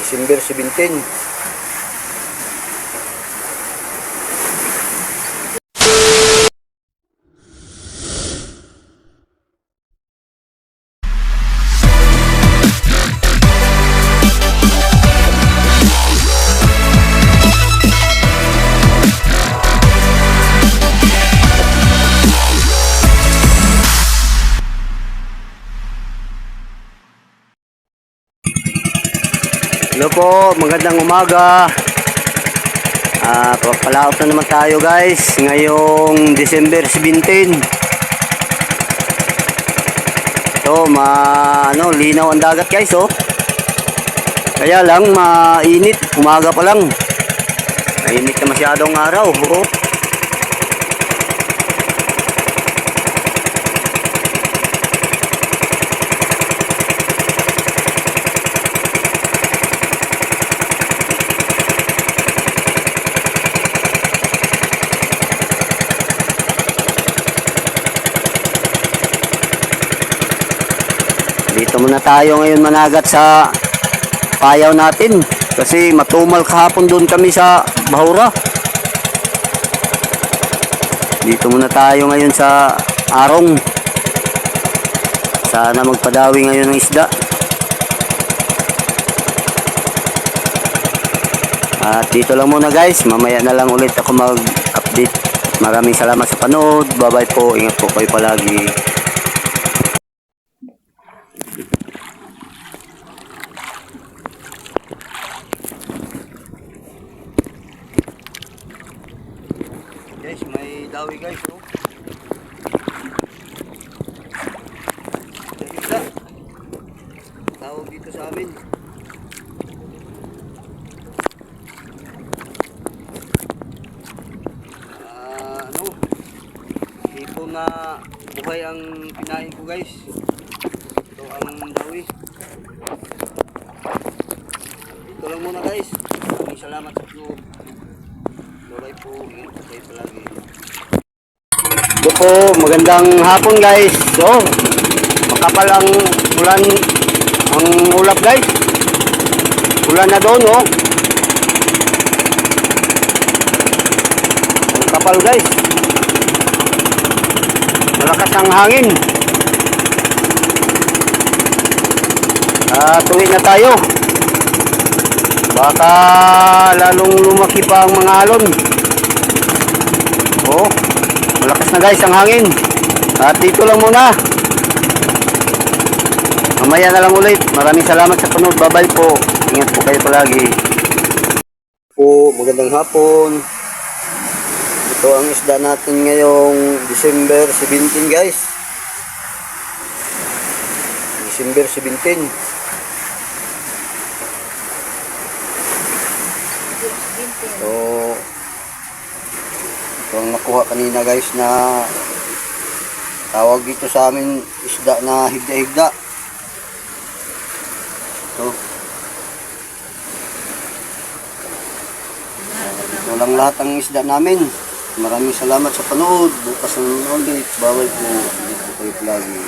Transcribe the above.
December 17. Hello po, magandang umaga. Palaot na naman tayo guys, ngayong December 17. So, linaw ang dagat guys, oh. Kaya lang, mainit, umaga pa lang. Mainit na masyadong araw, oh. Dito muna tayo ngayon managat sa payaw natin kasi matumal kahapon doon kami sa Bahura. Dito muna tayo ngayon sa Arong. Sana magpadawi ngayon ng isda. At dito lang muna guys, mamaya na lang ulit ako mag-update. Maraming salamat sa panood. Bye bye po, ingat po kayo palagi. Guys, may dawi guys, oh. Isda. Tawag dito sa amin. Tipo na buhay ang pinain ko guys. Ito ang dawi. Ito lang muna guys. Maraming salamat sa vlog. Bye po, ingat po kayo palagi. Ito po, magandang hapon guys. So, makapal ang ulan, ang ulap guys. Ulan na doon, oh. Ang kapal guys. Malakas ang hangin. Tuwi na tayo. Baka lalong lumaki pa ang mga alon. Oh, malakas na guys ang hangin. At dito lang muna. Mamaya na lang ulit. Maraming salamat sa panood. Bye-bye po. Ingat po kayo palagi. Po, magandang hapon. Ito ang isda natin ngayong December 17 guys. December 17. So, ito ang nakuha kanina guys na tawag dito sa amin isda na higda-higda. Ito. Ito lang lahat ang isda namin. Maraming salamat sa panood. Bukas na ulit. Bawal po. Dito kayo lagi.